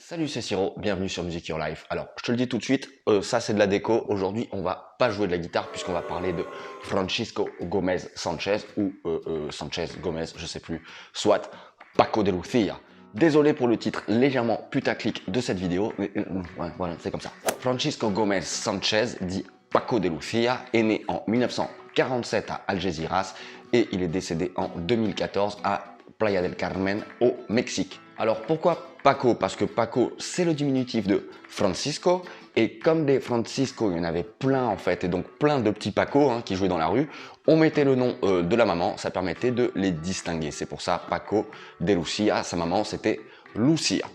Salut, c'est Siro, bienvenue sur Music Your Life. Alors, je te le dis tout de suite, ça c'est de la déco. Aujourd'hui, on va pas jouer de la guitare puisqu'on va parler de Francisco Gomez Sanchez ou Sanchez Gomez, je sais plus, soit Paco de Lucia. Désolé pour le titre légèrement putaclic de cette vidéo, mais ouais, voilà, c'est comme ça. Francisco Gomez Sanchez, dit Paco de Lucia, est né en 1947 à Algeciras et il est décédé en 2014 à Playa del Carmen au Mexique. Alors pourquoi Paco? Parce que Paco c'est le diminutif de Francisco et comme des Francisco il y en avait plein en fait et donc plein de petits Paco qui jouaient dans la rue, on mettait le nom de la maman, ça permettait de les distinguer. C'est pour ça Paco de Lucia, sa maman c'était Lucia.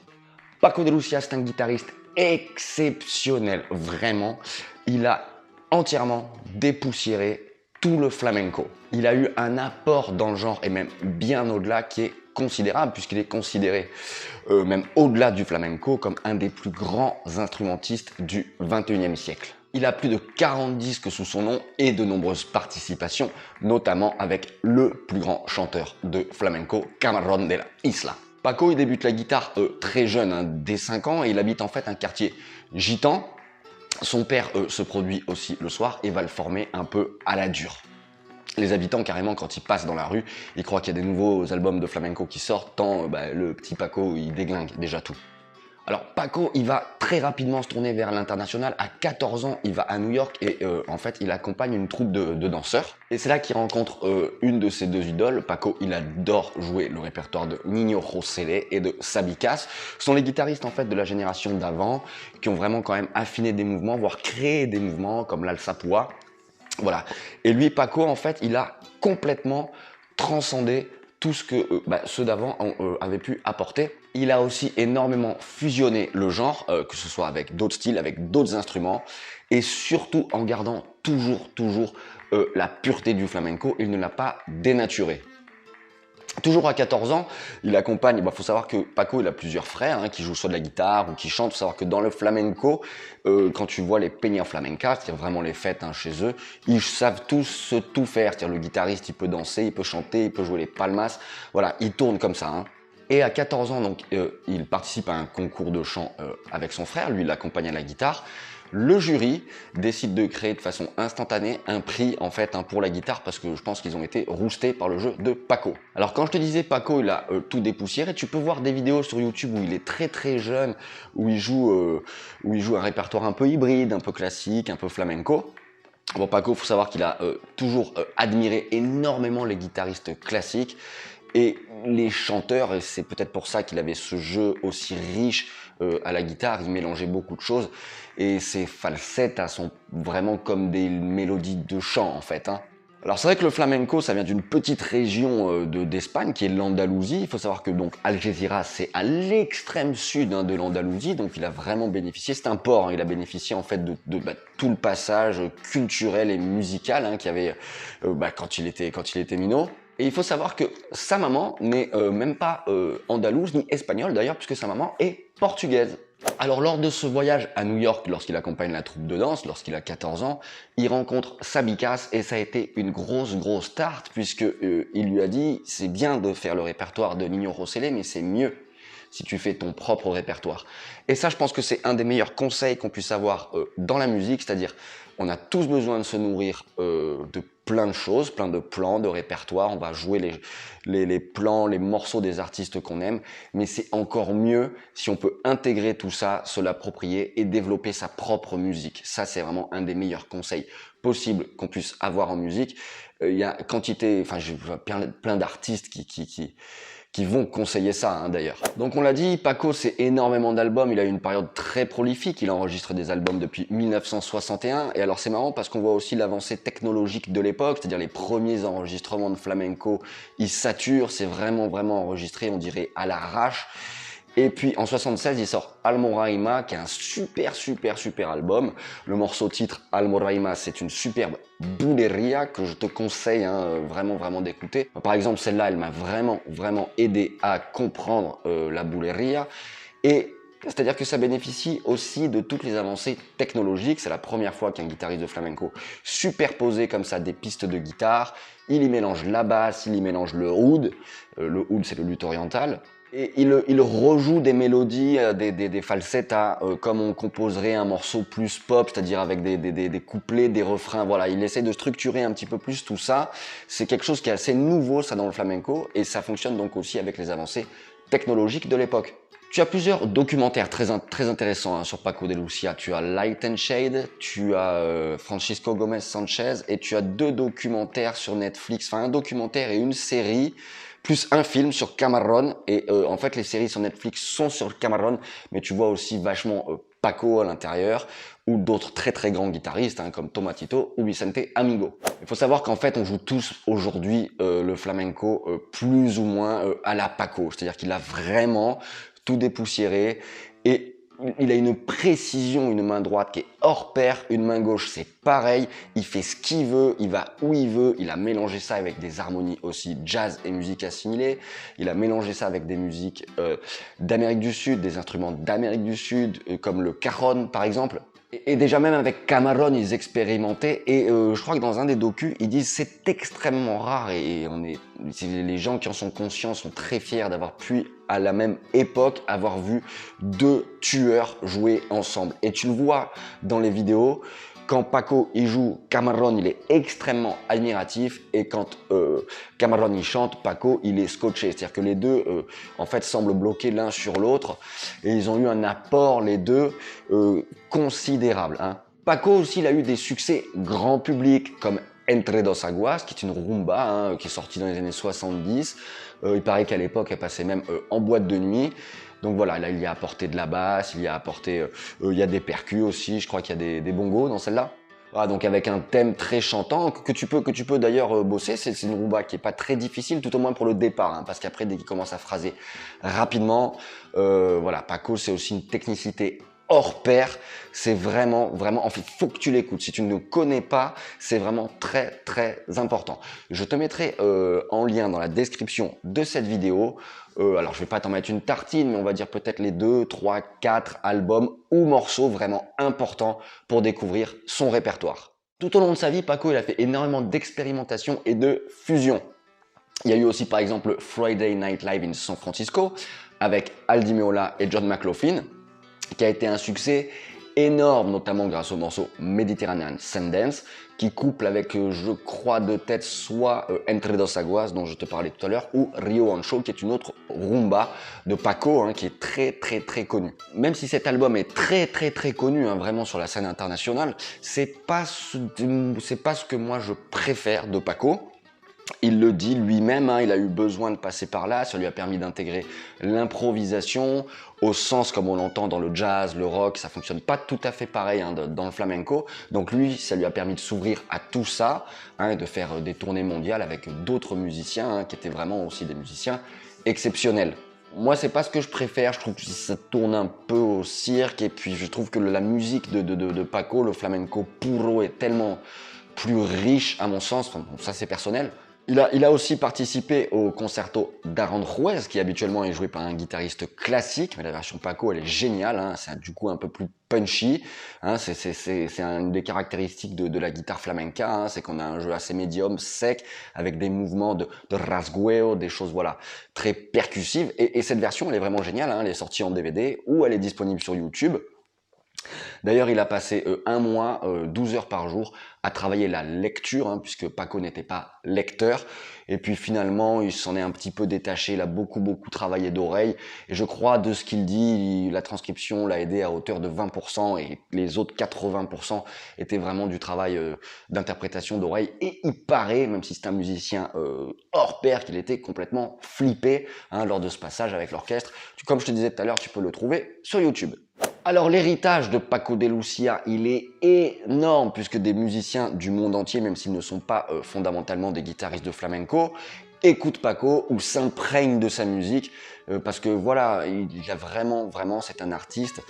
Paco de Lucia c'est un guitariste exceptionnel, vraiment. Il a entièrement dépoussiéré tout le flamenco. Il a eu un apport dans le genre et même bien au-delà qui est considérable puisqu'il est considéré même au-delà du flamenco comme un des plus grands instrumentistes du 21e siècle. Il a plus de 40 disques sous son nom et de nombreuses participations, notamment avec le plus grand chanteur de flamenco, Camarón de la Isla. Paco, il débute la guitare très jeune, dès 5 ans, et il habite en fait un quartier gitan. Son père se produit aussi le soir et va le former un peu à la dure. Les habitants, carrément, quand ils passent dans la rue, ils croient qu'il y a des nouveaux albums de flamenco qui sortent, tant le petit Paco, il déglingue déjà tout. Alors Paco, il va très rapidement se tourner vers l'international. À 14 ans, il va à New York et en fait, il accompagne une troupe de danseurs. Et c'est là qu'il rencontre une de ses deux idoles. Paco, il adore jouer le répertoire de Nino Rosele et de Sabicas. Ce sont les guitaristes en fait de la génération d'avant qui ont vraiment quand même affiné des mouvements, voire créé des mouvements comme l'Alsapua. Voilà. Et lui, Paco, en fait, il a complètement transcendé tout ce que ceux d'avant avaient pu apporter. Il a aussi énormément fusionné le genre, que ce soit avec d'autres styles, avec d'autres instruments, et surtout en gardant toujours la pureté du flamenco. Il ne l'a pas dénaturé. Toujours à 14 ans, il accompagne, faut savoir que Paco il a plusieurs frères qui jouent soit de la guitare ou qui chantent. Il faut savoir que dans le flamenco, quand tu vois les peñas flamencas, c'est-à-dire vraiment les fêtes chez eux, ils savent tous tout faire. C'est-à-dire le guitariste il peut danser, il peut chanter, il peut jouer les palmas, voilà, il tourne comme ça. Et à 14 ans, donc, il participe à un concours de chant avec son frère, lui il l'accompagne à la guitare. Le jury décide de créer de façon instantanée un prix en fait pour la guitare parce que je pense qu'ils ont été roustés par le jeu de Paco. Alors quand je te disais Paco il a tout dépoussiéré, tu peux voir des vidéos sur YouTube où il est très jeune, où il joue un répertoire un peu hybride, un peu classique, un peu flamenco. Bon, Paco, faut savoir qu'il a toujours admiré énormément les guitaristes classiques et les chanteurs, et c'est peut-être pour ça qu'il avait ce jeu aussi riche à la guitare. Il mélangeait beaucoup de choses et ses falsettes sont vraiment comme des mélodies de chant en fait. Alors c'est vrai que le flamenco ça vient d'une petite région d'Espagne qui est l'Andalousie. Il faut savoir que donc Algeciras c'est à l'extrême sud de l'Andalousie, donc il a vraiment bénéficié, c'est un port, il a bénéficié en fait de tout le passage culturel et musical qu'il y avait quand il était minot. Et il faut savoir que sa maman n'est même pas andalouse ni espagnole d'ailleurs, puisque sa maman est portugaise. Alors lors de ce voyage à New York, lorsqu'il accompagne la troupe de danse, lorsqu'il a 14 ans, il rencontre Sabicas et ça a été une grosse tarte puisque il lui a dit c'est bien de faire le répertoire de Nino Rosele mais c'est mieux si tu fais ton propre répertoire. Et ça je pense que c'est un des meilleurs conseils qu'on puisse avoir dans la musique, c'est-à-dire on a tous besoin de se nourrir de plein de choses, plein de plans, de répertoires. On va jouer les plans, les morceaux des artistes qu'on aime. Mais c'est encore mieux si on peut intégrer tout ça, se l'approprier et développer sa propre musique. Ça, c'est vraiment un des meilleurs conseils possibles qu'on puisse avoir en musique. Il y a quantité, je vois plein d'artistes qui vont conseiller ça d'ailleurs. Donc on l'a dit, Paco c'est énormément d'albums, il a eu une période très prolifique, il enregistre des albums depuis 1961 et alors c'est marrant parce qu'on voit aussi l'avancée technologique de l'époque, c'est-à-dire les premiers enregistrements de flamenco, ils saturent, c'est vraiment enregistré, on dirait à l'arrache. Et puis en 76, il sort Almoraima, qui est un super album. Le morceau titre Almoraima, c'est une superbe bulería que je te conseille vraiment d'écouter. Par exemple, celle-là, elle m'a vraiment aidé à comprendre la bulería. Et c'est-à-dire que ça bénéficie aussi de toutes les avancées technologiques. C'est la première fois qu'un guitariste de flamenco superposé comme ça des pistes de guitare. Il y mélange la basse, il y mélange le oud. Le oud, c'est le luth oriental. Et il rejoue des mélodies, des falsettas, comme on composerait un morceau plus pop, c'est-à-dire avec des couplets, des refrains. Voilà, il essaie de structurer un petit peu plus tout ça. C'est quelque chose qui est assez nouveau, ça, dans le flamenco, et ça fonctionne donc aussi avec les avancées technologiques de l'époque. Tu as plusieurs documentaires très intéressants hein, sur Paco de Lucia. Tu as Light and Shade, tu as Francisco Gomez Sanchez, et tu as 2 documentaires sur Netflix, enfin un documentaire et une série, plus un film sur Camarón. Et en fait, les séries sur Netflix sont sur Camarón, mais tu vois aussi vachement Paco à l'intérieur, ou d'autres très grands guitaristes hein, comme Tomatito ou Vicente Amigo. Il faut savoir qu'en fait on joue tous aujourd'hui le flamenco plus ou moins à la Paco, c'est-à-dire qu'il a vraiment tout dépoussiéré et il a une précision, une main droite qui est hors pair, une main gauche c'est pareil, il fait ce qu'il veut, il va où il veut, il a mélangé ça avec des harmonies aussi jazz et musique assimilée, il a mélangé ça avec des musiques d'Amérique du Sud, des instruments d'Amérique du Sud comme le cajon par exemple. Et déjà même avec Camarón, ils expérimentaient et je crois que dans un des docus, ils disent c'est extrêmement rare et les gens qui en sont conscients sont très fiers d'avoir pu à la même époque avoir vu 2 tueurs jouer ensemble. Et tu le vois dans les vidéos, quand Paco il joue, Camarón il est extrêmement admiratif et quand Camarón il chante, Paco il est scotché. C'est-à-dire que les deux en fait semblent bloqués l'un sur l'autre et ils ont eu un apport les deux considérable. Hein. Paco aussi il a eu des succès grand public comme Entre dos Aguas, qui est une rumba hein, qui est sortie dans les années 70. Il paraît qu'à l'époque elle passait même en boîte de nuit. Donc voilà, là il y a apporté de la basse, il y a apporté, il y a des percus aussi, je crois qu'il y a des bongos dans celle-là. Voilà, donc avec un thème très chantant que tu peux d'ailleurs bosser, c'est une rumba qui est pas très difficile, tout au moins pour le départ, hein, parce qu'après dès qu'il commence à phraser rapidement, voilà, Paco c'est aussi une technicité hors pair, c'est vraiment, en fait, faut que tu l'écoutes. Si tu ne le connais pas, c'est vraiment très important. Je te mettrai en lien dans la description de cette vidéo. Alors, je vais pas t'en mettre une tartine, mais on va dire peut-être les 2, 3, 4 albums ou morceaux vraiment importants pour découvrir son répertoire. Tout au long de sa vie, Paco, il a fait énormément d'expérimentation et de fusion. Il y a eu aussi, par exemple, Friday Night Live in San Francisco avec Aldi Meola et John McLaughlin, qui a été un succès énorme, notamment grâce au morceau Mediterranean Sundance, qui couple avec, je crois de tête, soit Entre dos Aguas, dont je te parlais tout à l'heure, ou Rio Ancho, qui est une autre rumba de Paco, hein, qui est très connue. Même si cet album est très connu, hein, vraiment sur la scène internationale, c'est pas ce que moi je préfère de Paco. Il le dit lui-même, hein, il a eu besoin de passer par là, ça lui a permis d'intégrer l'improvisation au sens comme on l'entend dans le jazz, le rock, ça fonctionne pas tout à fait pareil hein, dans le flamenco. Donc lui, ça lui a permis de s'ouvrir à tout ça, hein, et de faire des tournées mondiales avec d'autres musiciens hein, qui étaient vraiment aussi des musiciens exceptionnels. Moi, c'est pas ce que je préfère, je trouve que ça tourne un peu au cirque et puis je trouve que la musique de Paco, le flamenco puro est tellement plus riche à mon sens, enfin, bon, ça c'est personnel. Il a aussi participé au concerto d'Aranjuez, qui habituellement est joué par un guitariste classique, mais la version Paco, elle est géniale, hein, c'est du coup un peu plus punchy, hein, c'est une des caractéristiques de la guitare flamenca, hein, c'est qu'on a un jeu assez médium, sec, avec des mouvements de rasgueo, des choses voilà très percussives, et cette version, elle est vraiment géniale, hein, elle est sortie en DVD, ou elle est disponible sur YouTube. D'ailleurs, il a passé un mois, 12 heures par jour, à travailler la lecture, hein, puisque Paco n'était pas lecteur. Et puis finalement, il s'en est un petit peu détaché, il a beaucoup travaillé d'oreille. Et je crois, de ce qu'il dit, la transcription l'a aidé à hauteur de 20%, et les autres 80% étaient vraiment du travail d'interprétation d'oreille. Et il paraît, même si c'est un musicien hors pair, qu'il était complètement flippé hein, lors de ce passage avec l'orchestre. Comme je te disais tout à l'heure, tu peux le trouver sur YouTube. Alors l'héritage de Paco de Lucia, il est énorme puisque des musiciens du monde entier, même s'ils ne sont pas fondamentalement des guitaristes de flamenco, écoutent Paco ou s'imprègnent de sa musique parce que voilà, il a vraiment, c'est un artiste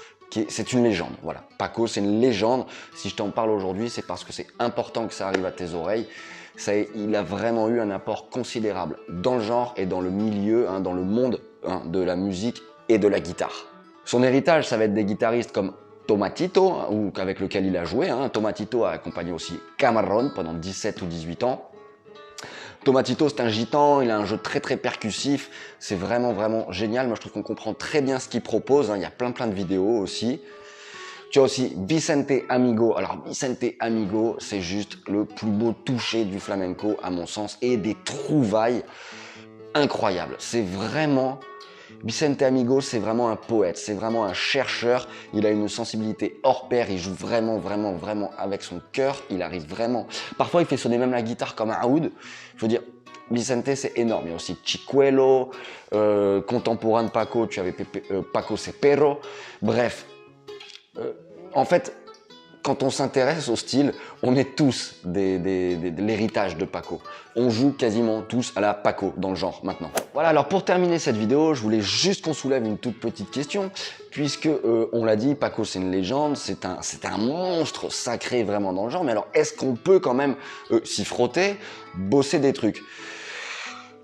c'est une légende. Voilà, Paco c'est une légende. Si je t'en parle aujourd'hui, c'est parce que c'est important que ça arrive à tes oreilles. Il a vraiment eu un apport considérable dans le genre et dans le milieu, hein, dans le monde hein, de la musique et de la guitare. Son héritage, ça va être des guitaristes comme Tomatito, hein, avec lequel il a joué. Hein. Tomatito a accompagné aussi Camarón pendant 17 ou 18 ans. Tomatito, c'est un gitan, il a un jeu très très percussif, c'est vraiment vraiment génial. Moi je trouve qu'on comprend très bien ce qu'il propose, hein. Il y a plein de vidéos aussi. Tu as aussi Vicente Amigo. Alors Vicente Amigo, c'est juste le plus beau toucher du flamenco à mon sens et des trouvailles incroyables. C'est vraiment... Vicente Amigo, c'est vraiment un poète, c'est vraiment un chercheur. Il a une sensibilité hors pair, il joue vraiment avec son cœur. Il arrive vraiment... Parfois, il fait sonner même la guitare comme un oud. Il faut dire... Vicente, c'est énorme. Il y a aussi Chicuelo, contemporain de Paco, tu avais Paco Cepero. Bref, en fait, quand on s'intéresse au style, on est tous de l'héritage de Paco. On joue quasiment tous à la Paco dans le genre maintenant. Voilà, alors pour terminer cette vidéo, je voulais juste qu'on soulève une toute petite question, puisque on l'a dit, Paco c'est une légende, c'est un monstre sacré vraiment dans le genre, mais alors est-ce qu'on peut quand même s'y frotter, bosser des trucs?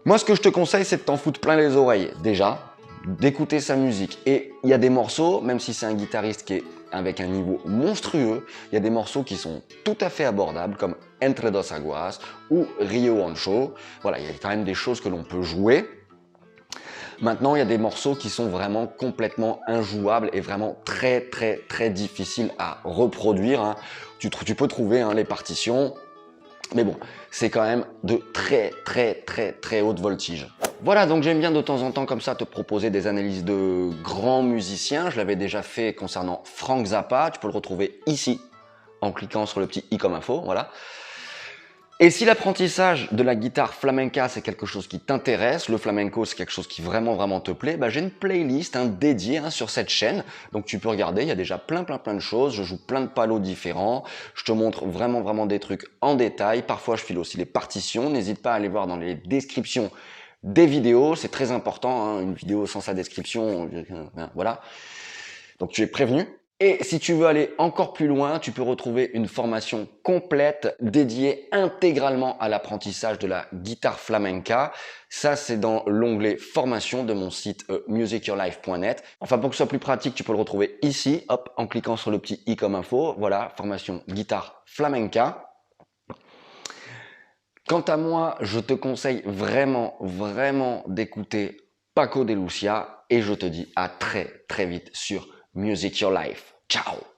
Moi, ce que je te conseille, c'est de t'en foutre plein les oreilles, déjà, d'écouter sa musique. Et il y a des morceaux, même si c'est un guitariste qui est avec un niveau monstrueux, il y a des morceaux qui sont tout à fait abordables, comme Entre dos Aguas ou Rio Ancho. Voilà, il y a quand même des choses que l'on peut jouer. Maintenant, il y a des morceaux qui sont vraiment complètement injouables et vraiment très difficiles à reproduire, hein. Tu peux trouver hein, les partitions. Mais bon, c'est quand même de très haute voltige. Voilà, donc j'aime bien de temps en temps comme ça te proposer des analyses de grands musiciens. Je l'avais déjà fait concernant Frank Zappa. Tu peux le retrouver ici, en cliquant sur le petit i comme info, voilà. Et si l'apprentissage de la guitare flamenca, c'est quelque chose qui t'intéresse, le flamenco, c'est quelque chose qui vraiment te plaît, bah, j'ai une playlist dédiée sur cette chaîne. Donc tu peux regarder, il y a déjà plein de choses. Je joue plein de palos différents. Je te montre vraiment des trucs en détail. Parfois, je file aussi les partitions. N'hésite pas à aller voir dans les descriptions des vidéos. C'est très important, hein, une vidéo sans sa description, voilà. Donc tu es prévenu. Et si tu veux aller encore plus loin, tu peux retrouver une formation complète dédiée intégralement à l'apprentissage de la guitare flamenca. Ça, c'est dans l'onglet formation de mon site musicyourlife.net. Enfin, pour que ce soit plus pratique, tu peux le retrouver ici, hop, en cliquant sur le petit i comme info. Voilà, formation guitare flamenca. Quant à moi, je te conseille vraiment d'écouter Paco de Lucia et je te dis à très vite sur Music Your Life. Ciao!